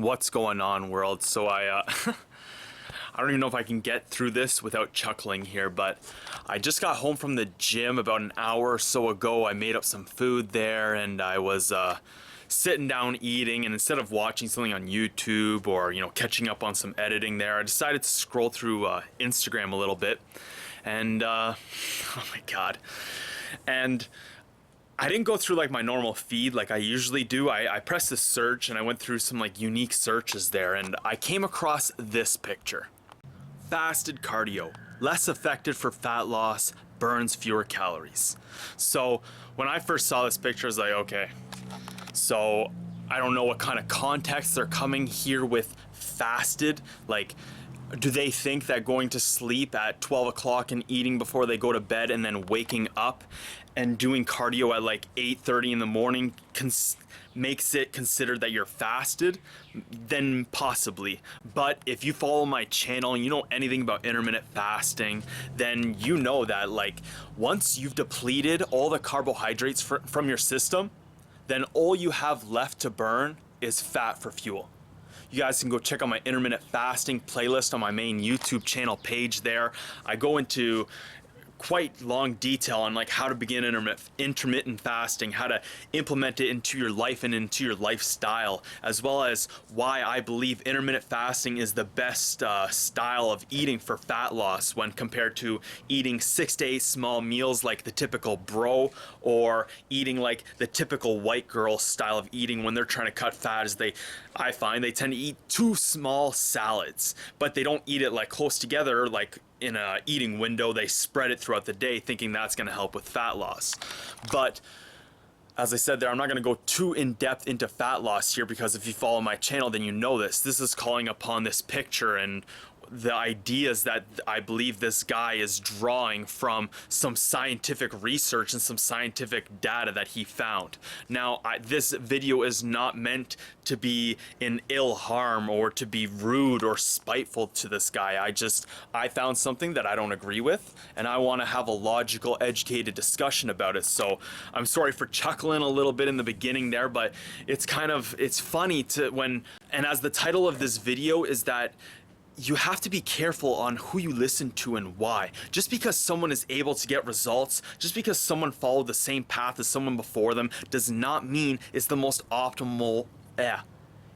What's going on, world? So I don't even know if I can get through this without chuckling here, but I just got home from the gym about an hour or so ago. I made up some food there, and I was sitting down eating, and instead of watching something on YouTube or, catching up on some editing there, I decided to scroll through Instagram a little bit, and oh my god. And I didn't go through like my normal feed like I usually do. I pressed the search and I went through some like unique searches there, and I came across this picture. Fasted cardio, less effective for fat loss, burns fewer calories. So when I first saw this picture, I was like, okay, so I don't know what kind of context they're coming here with fasted. Like, do they think that going to sleep at 12 o'clock and eating before they go to bed and then waking up and doing cardio at like 8:30 in the morning makes it considered that you're fasted? Then possibly. But if you follow my channel and you know anything about intermittent fasting, then you know that like once you've depleted all the carbohydrates from your system, then all you have left to burn is fat for fuel. You guys can go check out my intermittent fasting playlist on my main YouTube channel page there. I go into quite long detail on like how to begin intermittent fasting, how to implement it into your life and into your lifestyle, as well as why I believe intermittent fasting is the best style of eating for fat loss when compared to eating 6 to 8 small meals like the typical bro, or eating like the typical white girl style of eating when they're trying to cut fat. I find they tend to eat 2 small salads, but they don't eat it like close together like in a eating window. They spread it throughout the day thinking that's going to help with fat loss. But as I said there, I'm not going to go too in depth into fat loss here, because if you follow my channel then you know this. This is calling upon this picture and the ideas that I believe this guy is drawing from some scientific research and some scientific data that he found. Now, this video is not meant to be in ill harm or to be rude or spiteful to this guy. I found something that I don't agree with, and I want to have a logical, educated discussion about it. So I'm sorry for chuckling a little bit in the beginning there, but it's funny and as the title of this video is that you have to be careful on who you listen to and why. Just because someone is able to get results, just because someone followed the same path as someone before them, does not mean it's the most optimal.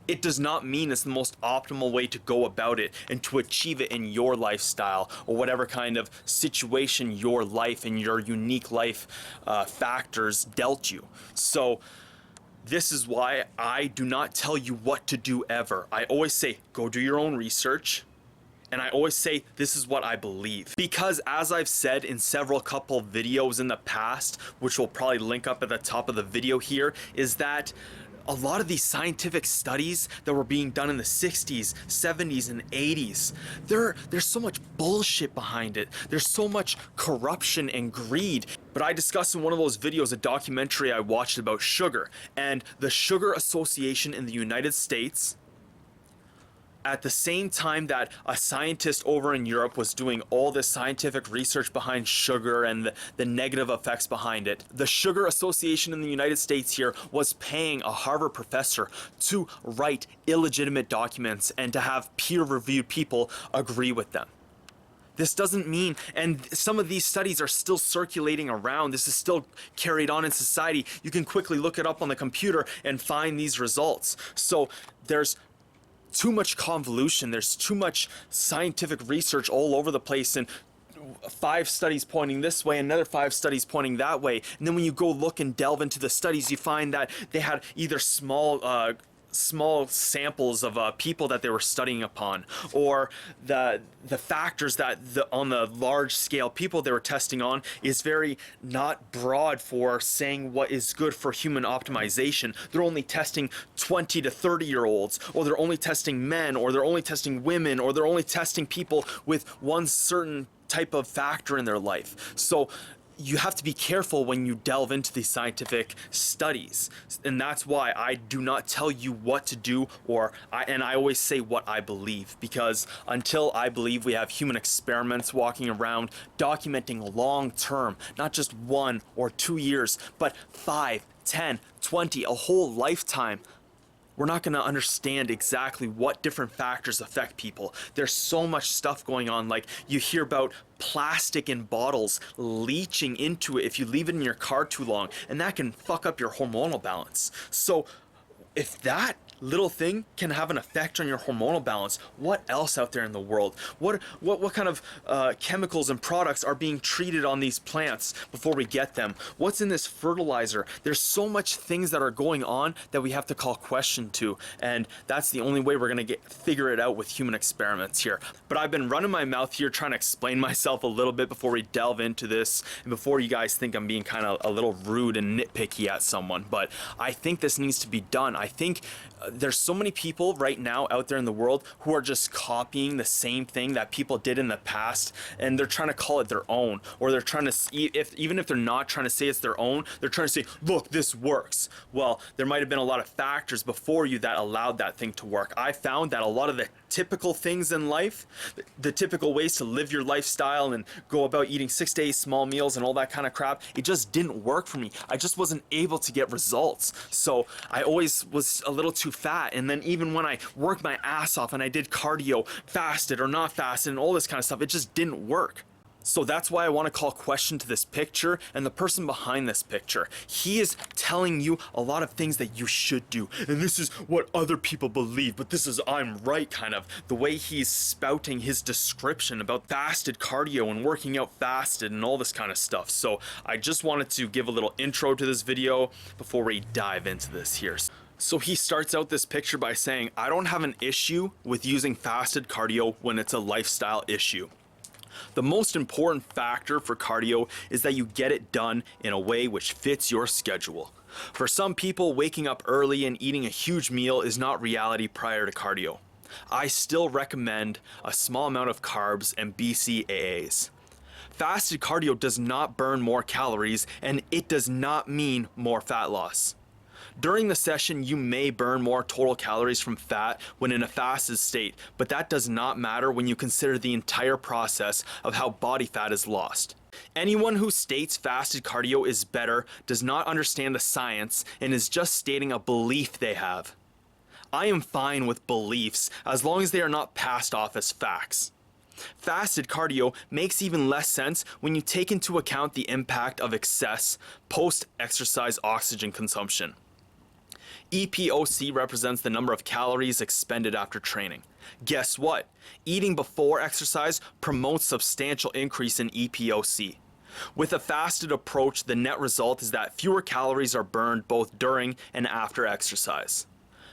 It does not mean it's the most optimal way to go about it and to achieve it in your lifestyle or whatever kind of situation your life and your unique life factors dealt you. So this is why I do not tell you what to do ever. I always say, go do your own research. And I always say, this is what I believe. Because as I've said in several couple videos in the past, which will probably link up at the top of the video here, is that a lot of these scientific studies that were being done in the 60s, 70s, and 80s, there's so much bullshit behind it. There's so much corruption and greed. But I discussed in one of those videos a documentary I watched about sugar, and the Sugar Association in the United States, at the same time that a scientist over in Europe was doing all this scientific research behind sugar and the negative effects behind it, the Sugar Association in the United States here was paying a Harvard professor to write illegitimate documents and to have peer-reviewed people agree with them. This doesn't mean, and some of these studies are still circulating around, this is still carried on in society. You can quickly look it up on the computer and find these results. So there's too much convolution, there's too much scientific research all over the place, and 5 studies pointing this way, another 5 studies pointing that way. And then when you go look and delve into the studies, you find that they had either small samples of people that they were studying upon, or the factors that on the large scale people they were testing on is very not broad for saying what is good for human optimization. They're only testing 20 to 30-year-olds, or they're only testing men, or they're only testing women, or they're only testing people with one certain type of factor in their life. So you have to be careful when you delve into these scientific studies, and that's why I do not tell you what to do, and I always say what I believe, because until I believe we have human experiments walking around documenting long term, not just 1 or 2 years, but 5, 10, 20, a whole lifetime we're not going to understand exactly what different factors affect people. There's so much stuff going on. Like, you hear about plastic in bottles leaching into it if you leave it in your car too long, and that can fuck up your hormonal balance. So if that little thing can have an effect on your hormonal balance, what else out there in the world? What kind of chemicals and products are being treated on these plants before we get them? What's in this fertilizer? There's so much things that are going on that we have to call question to, and that's the only way we're gonna figure it out with human experiments here. But I've been running my mouth here trying to explain myself a little bit before we delve into this, and before you guys think I'm being kind of a little rude and nitpicky at someone. But I think this needs to be done. I think there's so many people right now out there in the world who are just copying the same thing that people did in the past, and they're trying to call it their own, or they're trying to, even if they're not trying to say it's their own, they're trying to say, look, this works. Well, there might have been a lot of factors before you that allowed that thing to work. I found that a lot of the typical things in life, the typical ways to live your lifestyle and go about eating 6 to 8 small meals and all that kind of crap, it just didn't work for me. I just wasn't able to get results. So I always was a little too fat, and then even when I worked my ass off and I did cardio, fasted or not fasted and all this kind of stuff, it just didn't work. So that's why I want to call question to this picture and the person behind this picture. He is telling you a lot of things that you should do, and this is what other people believe, but this is I'm right, kind of the way he's spouting his description about fasted cardio and working out fasted and all this kind of stuff. So I just wanted to give a little intro to this video before we dive into this here. So he starts out this picture by saying, I don't have an issue with using fasted cardio when it's a lifestyle issue. The most important factor for cardio is that you get it done in a way which fits your schedule. For some people, waking up early and eating a huge meal is not reality prior to cardio. I still recommend a small amount of carbs and BCAAs. Fasted cardio does not burn more calories, and it does not mean more fat loss. During the session, you may burn more total calories from fat when in a fasted state, but that does not matter when you consider the entire process of how body fat is lost. Anyone who states fasted cardio is better does not understand the science and is just stating a belief they have. I am fine with beliefs as long as they are not passed off as facts. Fasted cardio makes even less sense when you take into account the impact of excess post-exercise oxygen consumption. EPOC represents the number of calories expended after training. Guess what? Eating before exercise promotes substantial increase in EPOC. With a fasted approach, the net result is that fewer calories are burned both during and after exercise,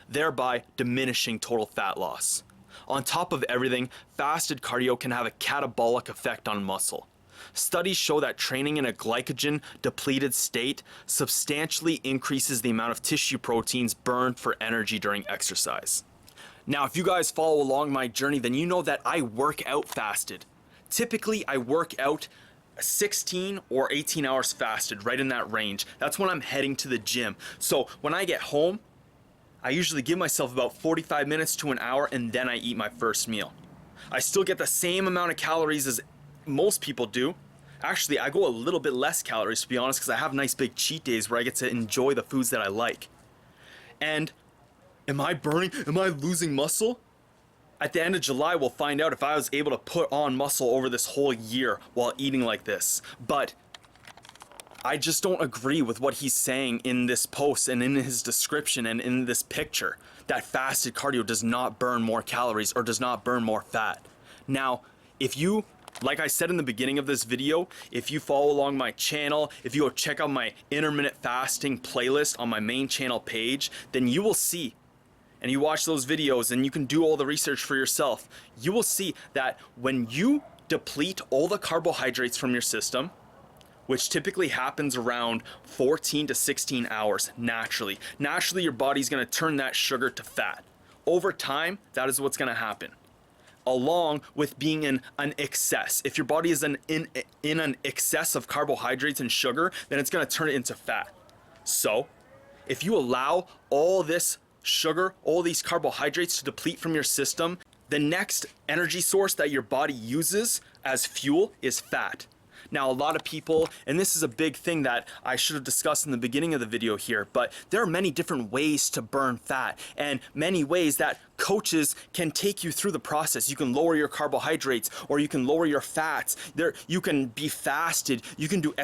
thereby diminishing total fat loss. On top of everything, fasted cardio can have a catabolic effect on muscle. Studies show that training in a glycogen-depleted state substantially increases the amount of tissue proteins burned for energy during exercise. Now, if you guys follow along my journey, then you know that I work out fasted. Typically, I work out 16 or 18 hours fasted, right in that range. That's when I'm heading to the gym. So when I get home, I usually give myself about 45 minutes to an hour, and then I eat my first meal. I still get the same amount of calories as most people do. Actually, I go a little bit less calories, to be honest, because I have nice big cheat days where I get to enjoy the foods that I like. And am I burning? Am I losing muscle? At the end of July, we'll find out if I was able to put on muscle over this whole year while eating like this. But I just don't agree with what he's saying in this post and in his description and in this picture, that fasted cardio does not burn more calories or does not burn more fat. Now, if you, like I said in the beginning of this video, if you follow along my channel, if you go check out my intermittent fasting playlist on my main channel page, then you will see, and you watch those videos and you can do all the research for yourself, you will see that when you deplete all the carbohydrates from your system, which typically happens around 14 to 16 hours naturally. Naturally, your body's gonna turn that sugar to fat. Over time, that is what's gonna happen. Along with being in an excess. If your body is in an excess of carbohydrates and sugar, then it's gonna turn it into fat. So, if you allow all this sugar, all these carbohydrates to deplete from your system, the next energy source that your body uses as fuel is fat. Now, a lot of people, and this is a big thing that I should have discussed in the beginning of the video here, but there are many different ways to burn fat and many ways that coaches can take you through the process. You can lower your carbohydrates, or you can lower your fats. You can be fasted. You can do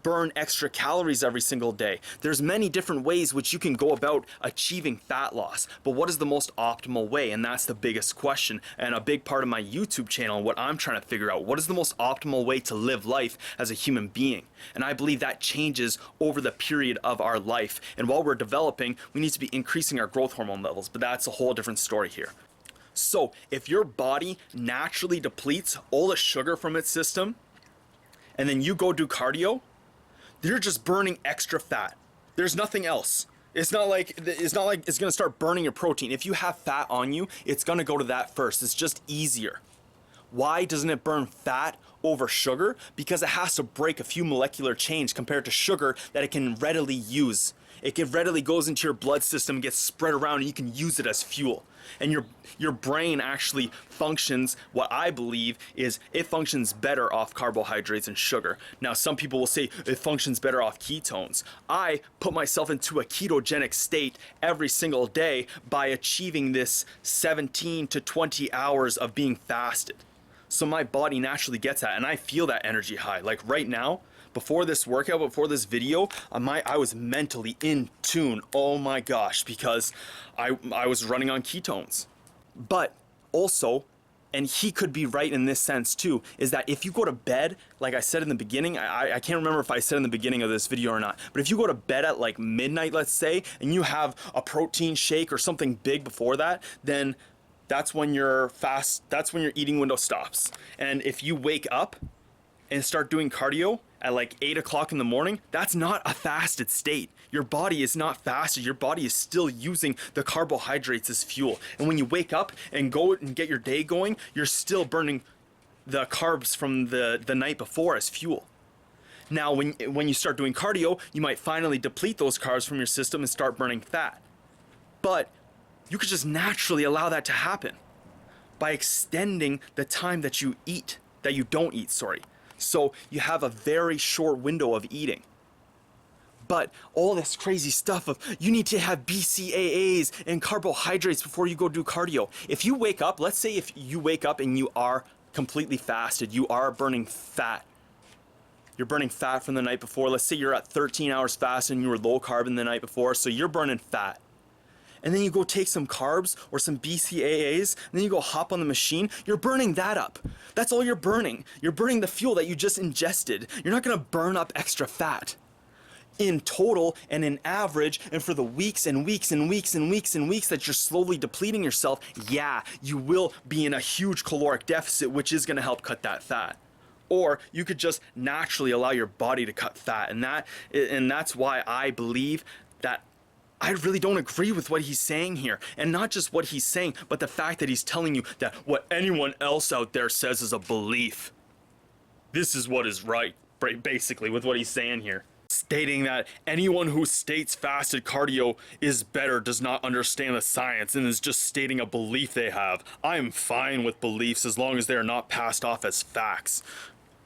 burn extra calories every single day. There's many different ways which you can go about achieving fat loss, but what is the most optimal way? And that's the biggest question, and a big part of my YouTube channel, and what I'm trying to figure out. What is the most optimal way to live life as a human being? And I believe that changes over the period of our life, and while we're developing, we need to be increasing our growth hormone levels, but that's a whole different story here. So if your body naturally depletes all the sugar from its system, and then you go do cardio, you're just burning extra fat. There's nothing else. It's not like it's gonna start burning your protein. If you have fat on you, it's gonna go to that first. It's just easier. Why doesn't it burn fat over sugar? Because it has to break a few molecular chains compared to sugar that it can readily use. It can readily goes into your blood system, gets spread around, and you can use it as fuel. And your brain actually functions, what I believe is it functions better off carbohydrates and sugar. Now, some people will say it functions better off ketones. I put myself into a ketogenic state every single day by achieving this 17 to 20 hours of being fasted. So my body naturally gets that, and I feel that energy high. Like right now, before this workout, before this video, I was mentally in tune. Oh my gosh, because I was running on ketones. But also, and he could be right in this sense too, is that if you go to bed, like I said in the beginning, I can't remember if I said in the beginning of this video or not, but if you go to bed at like midnight, let's say, and you have a protein shake or something big before that, then that's when your eating window stops. And if you wake up and start doing cardio at like 8 o'clock in the morning, that's not a fasted state. Your body is not fasted. Your body is still using the carbohydrates as fuel. And when you wake up and go and get your day going, you're still burning the carbs from the night before as fuel. Now, when you start doing cardio, you might finally deplete those carbs from your system and start burning fat. But you could just naturally allow that to happen by extending the time that you don't eat, sorry. So you have a very short window of eating. But all this crazy stuff of you need to have BCAAs and carbohydrates before you go do cardio. If you wake up, let's say if you wake up and you are completely fasted, you are burning fat. You're burning fat from the night before. Let's say you're at 13 hours fast and you were low carb in the night before, so you're burning fat. And then you go take some carbs or some BCAAs, and then you go hop on the machine, you're burning that up. That's all you're burning. You're burning the fuel that you just ingested. You're not gonna burn up extra fat. In total and in average, and for the weeks and weeks and weeks and weeks and weeks that you're slowly depleting yourself, yeah, you will be in a huge caloric deficit, which is gonna help cut that fat. Or you could just naturally allow your body to cut fat, and that's why I believe that I really don't agree with what he's saying here. And not just what he's saying, but the fact that he's telling you that what anyone else out there says is a belief. This is what is right, basically, with what he's saying here. Stating that anyone who states fasted cardio is better does not understand the science and is just stating a belief they have. I am fine with beliefs as long as they are not passed off as facts.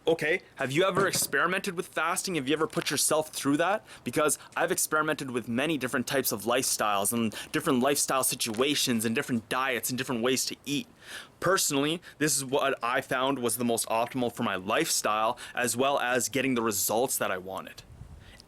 Okay, have you ever experimented with fasting? Have you ever put yourself through that? Because I've experimented with many different types of lifestyles and different lifestyle situations and different diets and different ways to eat. Personally, this is what I found was the most optimal for my lifestyle, as well as getting the results that I wanted.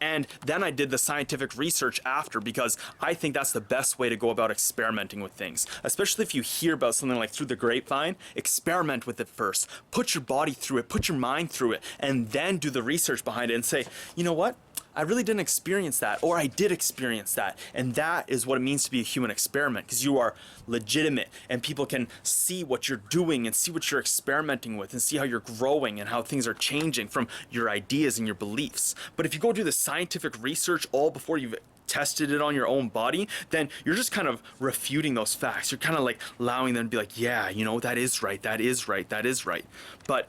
And then I did the scientific research after, because I think that's the best way to go about experimenting with things. Especially if you hear about something like through the grapevine, experiment with it first. Put your body through it, put your mind through it, and then do the research behind it and say, you know what? I really didn't experience that, or I did experience that. And that is what it means to be a human experiment, because you are legitimate and people can see what you're doing and see what you're experimenting with and see how you're growing and how things are changing from your ideas and your beliefs. But if you go do the scientific research all before you've tested it on your own body, then you're just kind of refuting those facts. You're kind of like allowing them to be like, yeah, you know, that is right, that is right, that is right. But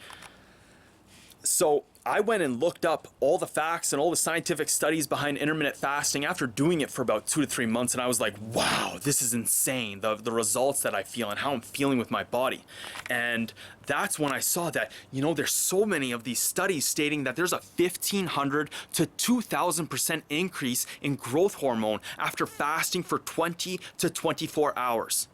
so I went and looked up all the facts and all the scientific studies behind intermittent fasting after doing it for about 2 to 3 months, and I was like, wow, this is insane, the results that I feel and how I'm feeling with my body. And that's when I saw that, you know, there's so many of these studies stating that there's a 1,500 to 2,000% increase in growth hormone after fasting for 20 to 24 hours.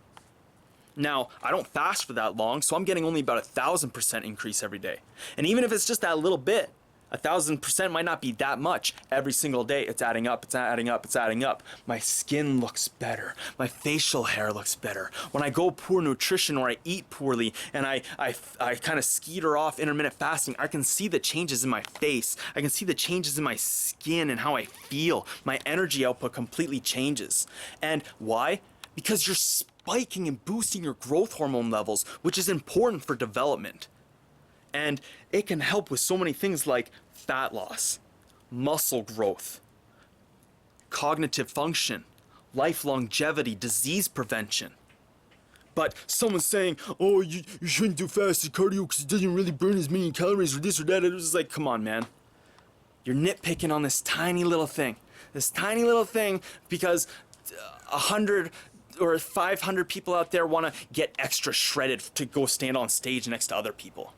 Now, I don't fast for that long, so I'm getting only about 1,000% increase every day. And even if it's just that little bit, 1,000% might not be that much. Every single day, it's adding up, it's adding up, it's adding up. My skin looks better. My facial hair looks better. When I go poor nutrition or I eat poorly and I kind of skeeter off intermittent fasting, I can see the changes in my face. I can see the changes in my skin and how I feel. My energy output completely changes. And why? Because you're spiking and boosting your growth hormone levels, which is important for development. And it can help with so many things like fat loss, muscle growth, cognitive function, life longevity, disease prevention. But someone's saying, oh, you shouldn't do fasted cardio because it doesn't really burn as many calories or this or that. It was like, come on, man. You're nitpicking on this tiny little thing. This tiny little thing because 100 or 500 people out there want to get extra shredded to go stand on stage next to other people.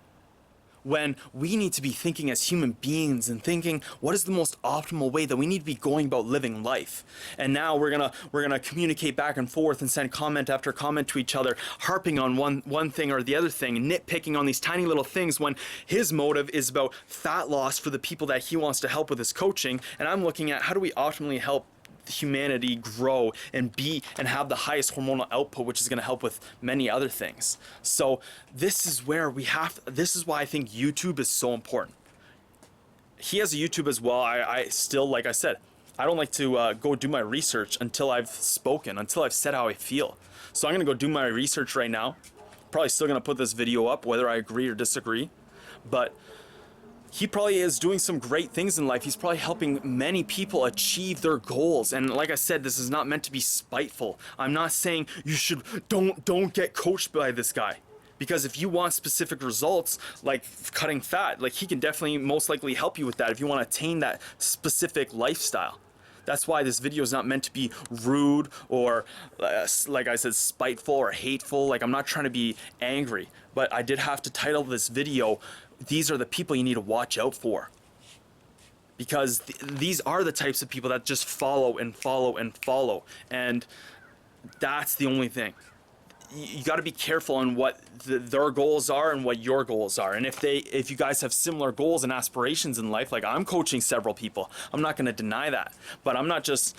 When we need to be thinking as human beings and thinking what is the most optimal way that we need to be going about living life. And now we're gonna communicate back and forth and send comment after comment to each other, harping on one thing or the other thing, nitpicking on these tiny little things when his motive is about fat loss for the people that he wants to help with his coaching, and I'm looking at how do we optimally help humanity grow and have the highest hormonal output, which is going to help with many other things. So this is where this is why I think YouTube is so important. He has a YouTube as well. I still, like I said, I don't like to go do my research until I've spoken, until I've said how I feel. So I'm going to go do my research right now. Probably still going to put this video up whether I agree or disagree, but he probably is doing some great things in life. He's probably helping many people achieve their goals. And like I said, this is not meant to be spiteful. I'm not saying you should don't get coached by this guy. Because if you want specific results, like cutting fat, like he can definitely most likely help you with that if you want to attain that specific lifestyle. That's why this video is not meant to be rude or, like I said, spiteful or hateful. Like, I'm not trying to be angry, but I did have to title this video, "These are the people you need to watch out for." Because these are the types of people that just follow and follow and follow. And that's the only thing. You got to be careful on what their goals are and what your goals are. And if you guys have similar goals and aspirations in life, like I'm coaching several people, I'm not going to deny that. But I'm not just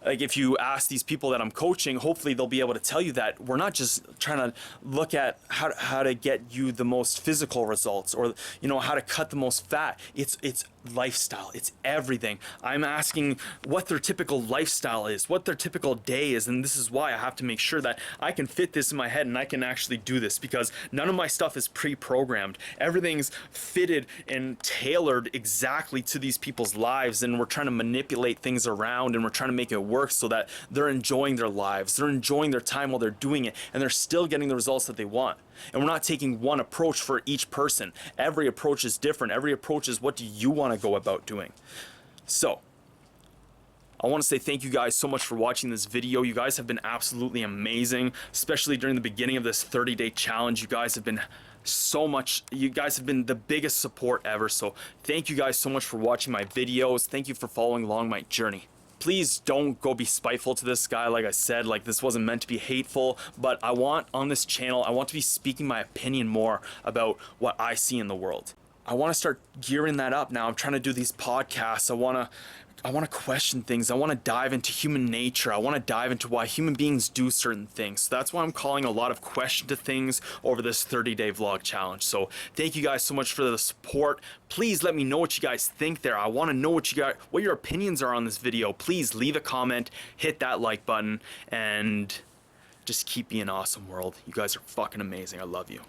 like, if you ask these people that I'm coaching, hopefully they'll be able to tell you that we're not just trying to look at how to get you the most physical results or, you know, how to cut the most fat. It's lifestyle. It's everything. I'm asking what their typical lifestyle is, what their typical day is, and this is why I have to make sure that I can fit this in my head and I can actually do this, because none of my stuff is pre-programmed. Everything's fitted and tailored exactly to these people's lives, and we're trying to manipulate things around and we're trying to make it work so that they're enjoying their lives, they're enjoying their time while they're doing it, and they're still getting the results that they want. And we're not taking one approach for each person. Every approach is different. Every approach is, what do you want to go about doing? So I want to say thank you guys so much for watching this video. You guys have been absolutely amazing, especially during the beginning of this 30-day challenge. You guys have been you guys have been the biggest support ever. So thank you guys so much for watching my videos. Thank you for following along my journey. Please don't go be spiteful to this guy. Like I said, like, this wasn't meant to be hateful, but I want on this channel, I want to be speaking my opinion more about what I see in the world. I want to start gearing that up now. I'm trying to do these podcasts. I want to question things. I want to dive into human nature. I want to dive into why human beings do certain things. So that's why I'm calling a lot of question to things over this 30-day vlog challenge. So thank you guys so much for the support. Please let me know what you guys think there. I want to know what your opinions are on this video. Please leave a comment, hit that like button, and just keep being awesome, world. You guys are fucking amazing. I love you.